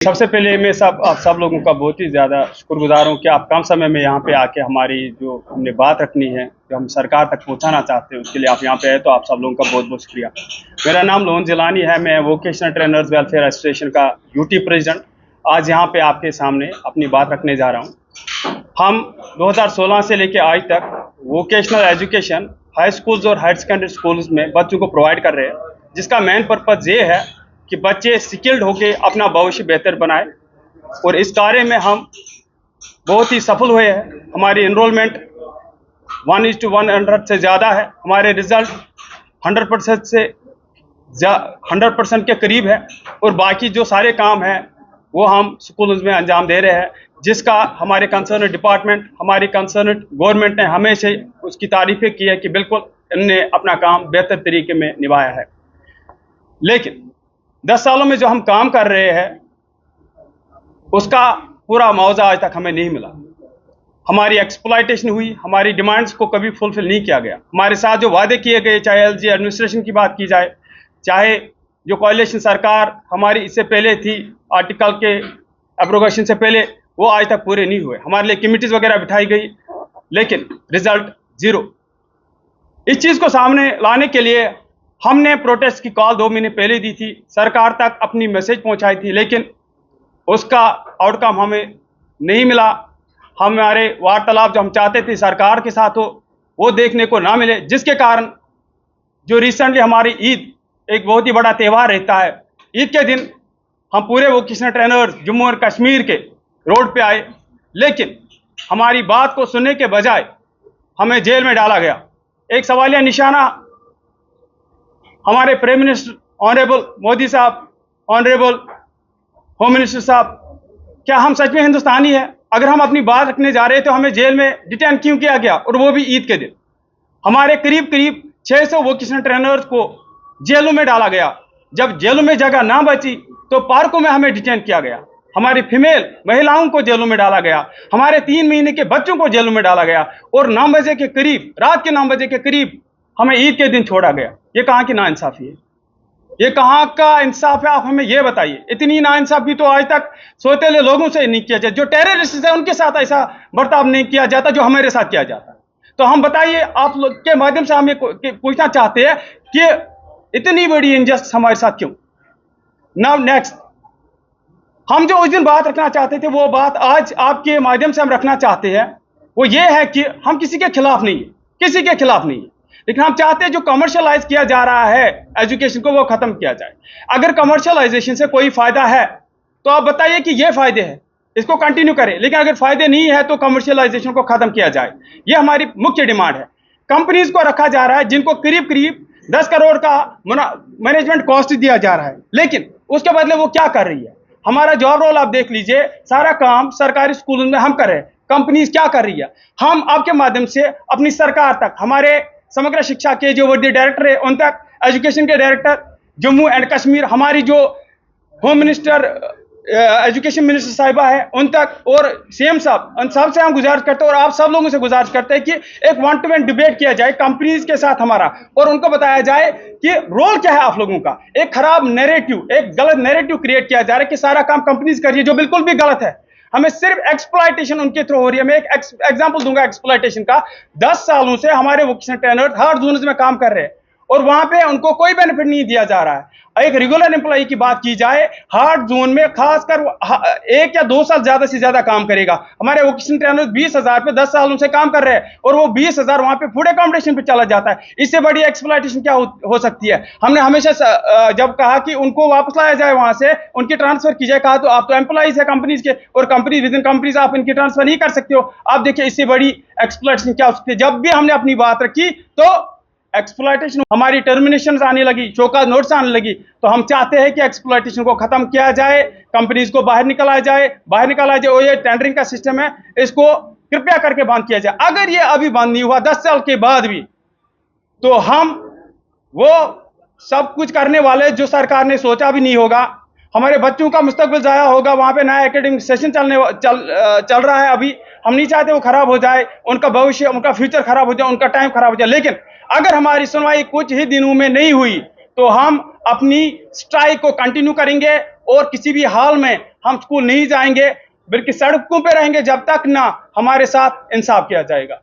सबसे पहले मैं आप सब लोगों का बहुत ही ज़्यादा शुक्रगुजार हूँ कि आप कम समय में यहाँ पे आके हमारी जो हमने बात रखनी है, जो हम सरकार तक पहुँचाना चाहते हैं, उसके लिए आप यहाँ पे आए, तो आप सब लोगों का बहुत बहुत शुक्रिया। मेरा नाम लोन जिलानी है, मैं वोकेशनल ट्रेनर्स वेलफेयर एसोसिएशन का यूटी प्रेसिडेंट आज यहाँ पे आपके सामने अपनी बात रखने जा रहा हूँ। हम 2016 से लेकर आज तक वोकेशनल एजुकेशन हाई स्कूल्स और हायर सेकेंडरी स्कूल्स में बच्चों को प्रोवाइड कर रहे हैं, जिसका मेन पर्पज़ ये है कि बच्चे स्किल्ड होकर अपना भविष्य बेहतर बनाए, और इस कार्य में हम बहुत ही सफल हुए हैं। हमारी इनरोलमेंट 1:100 से ज़्यादा है, हमारे रिजल्ट 100% से 100% के करीब है, और बाकी जो सारे काम हैं वो हम स्कूल्स में अंजाम दे रहे हैं, जिसका हमारे कंसर्न डिपार्टमेंट, हमारी कंसर्न गवर्नमेंट ने हमेशा उसकी तारीफ़ें की है कि बिल्कुल इनने अपना काम बेहतर तरीके में निभाया है। लेकिन 10 सालों में जो हम काम कर रहे हैं उसका पूरा मुआवजा आज तक हमें नहीं मिला। हमारी एक्सप्लॉयटेशन हुई, हमारी डिमांड्स को कभी फुलफिल नहीं किया गया। हमारे साथ जो वादे किए गए, चाहे एलजी एडमिनिस्ट्रेशन की बात की जाए, चाहे जो कोalition सरकार हमारी इससे पहले थी, आर्टिकल के एब्रोगेशन से पहले, वो आज तक पूरे नहीं हुए। हमारे लिए कमिटीज़ वगैरह बिठाई गई, लेकिन रिजल्ट ज़ीरो। इस चीज़ को सामने लाने के लिए हमने प्रोटेस्ट की कॉल 2 महीने पहले दी थी, सरकार तक अपनी मैसेज पहुंचाई थी, लेकिन उसका आउटकम हमें नहीं मिला। हमारे वार्तालाप जो हम चाहते थे सरकार के साथ हो, वो देखने को ना मिले, जिसके कारण जो रिसेंटली हमारी ईद एक बहुत ही बड़ा त्यौहार रहता है, ईद के दिन हम पूरे वोकेशनल ट्रेनर्स जम्मू और कश्मीर के रोड पे आए, लेकिन हमारी बात को सुनने के बजाय हमें जेल में डाला गया। एक सवालिया निशाना हमारे प्राइम मिनिस्टर ऑनरेबल मोदी साहब, ऑनरेबल होम मिनिस्टर साहब, क्या हम सच में हिंदुस्तानी है? अगर हम अपनी बात रखने जा रहे तो हमें जेल में डिटेन क्यों किया गया, और वो भी ईद के दिन? हमारे करीब 600 वोकेशनल ट्रेनर्स को जेलों में डाला गया। जब जेलों में जगह ना बची तो पार्कों में हमें डिटेन किया गया। हमारी फीमेल महिलाओं को जेलों में डाला गया, हमारे 3 महीने के बच्चों को जेलों में डाला गया, और 9 बजे के करीब, रात के 9 बजे के करीब हमें ईद के दिन छोड़ा गया। ये कहाँ की नाइंसाफी है? ये कहाँ का इंसाफ है? आप हमें ये बताइए। इतनी नाइंसाफी तो आज तक सौतेले लोगों से नहीं किया जाए, जो टेररिस्ट है उनके साथ ऐसा बर्ताव नहीं किया जाता जो हमारे साथ किया जाता है। तो हम बताइए, आप लोग के माध्यम से हम ये पूछना चाहते हैं कि इतनी बड़ी इनजस्टिस हमारे साथ क्यों? नाउ नेक्स्ट, हम जो उस दिन बात रखना चाहते थे वो बात आज आपके माध्यम से हम रखना चाहते हैं। वो ये है कि हम किसी के खिलाफ नहीं है, किसी के खिलाफ नहीं है, लेकिन हम चाहते हैं जो कमर्शियलाइज किया जा रहा है एजुकेशन को, वो खत्म किया जाए। अगर कमर्शियलाइजेशन से कोई फायदा है तो आप बताइए कि ये फायदे हैं, इसको कंटिन्यू करें, लेकिन अगर फायदे नहीं है तो कमर्शियलाइजेशन को खत्म किया जाए। ये हमारी मुख्य डिमांड है। कंपनीज को रखा जा रहा है जिनको करीब करीब 10 करोड़ का मैनेजमेंट कॉस्ट दिया जा रहा है, लेकिन उसके बदले वो क्या कर रही है? हमारा जॉब रोल आप देख लीजिए, सारा काम सरकारी स्कूलों में हम कर रहे हैं, कंपनीज क्या कर रही है? हम आपके माध्यम से अपनी सरकार तक, हमारे समग्र शिक्षा के जो वर्दी डायरेक्टर है उन तक, एजुकेशन के डायरेक्टर जम्मू एंड कश्मीर, हमारी जो होम मिनिस्टर, एजुकेशन मिनिस्टर साहिबा है उन तक, और सीएम साहब, उन सब से हम गुजारिश करते हैं, और आप सब लोगों से गुजारिश करते हैं कि एक 1-to-1 डिबेट किया जाए कंपनीज के साथ हमारा, और उनको बताया जाए कि रोल क्या है आप लोगों का। एक खराब नैरेटिव, एक गलत नैरेटिव क्रिएट किया जा रहा है कि सारा काम कंपनीज कर रही है, जो बिल्कुल भी गलत है। हमें सिर्फ एक्सप्लॉयटेशन उनके थ्रू हो रही है। मैं एक एग्जांपल दूंगा एक्सप्लॉयटेशन का। 10 सालों से हमारे वोकेशनल ट्रेनर्स हर जोन में काम कर रहे हैं, और वहां पे उनको कोई बेनिफिट नहीं दिया जा रहा है। एक रेगुलर एम्प्लॉय की बात की जाए, हार्ड जोन में खासकर 1 या 2 साल ज्यादा से ज्यादा काम करेगा। हमारे वोकेशनल ट्रेनर्स 20,000 पे 10 सालों से काम कर रहे हैं, और वो 20,000 वहां पे फूड अकोमोडेशन पे चला जाता है। इससे बड़ी एक्सप्लॉयटेशन क्या हो सकती है? हमने हमेशा जब कहा कि उनको वापस लाया जाए, वहां से उनकी ट्रांसफर की जाए, कहा तो आप तो एम्प्लॉइज है कंपनीज के, और कंपनी विद इन कंपनीज आप इनकी ट्रांसफर नहीं कर सकते हो। आप देखिए इससे बड़ी एक्सप्लॉयटेशन क्या हो सकती है? जब भी हमने अपनी बात रखी तो एक्सप्लॉयटेशन, हमारी टर्मिनेशन आने लगी, शोकॉज नोटिस आने लगी। तो हम चाहते हैं कि एक्सप्लॉयटेशन को खत्म किया जाए, कंपनीज को बाहर निकाला जाए, और ये टेंडरिंग का सिस्टम है, इसको कृपया करके बंद किया जाए। अगर ये अभी बंद नहीं हुआ 10 साल के बाद भी, तो हम वो सब कुछ करने वाले जो सरकार ने सोचा भी नहीं होगा। हमारे बच्चों का मुस्तकबिल ज़ाया होगा। वहाँ पे नया एकेडमिक सेशन चल रहा है अभी। हम नहीं चाहते वो खराब हो जाए, उनका भविष्य, उनका फ्यूचर खराब हो जाए, उनका टाइम खराब हो जाए। लेकिन अगर हमारी सुनवाई कुछ ही दिनों में नहीं हुई तो हम अपनी स्ट्राइक को कंटिन्यू करेंगे और किसी भी हाल में हम स्कूल नहीं जाएंगे, बल्कि सड़कों पे रहेंगे जब तक ना हमारे साथ इंसाफ किया जाएगा।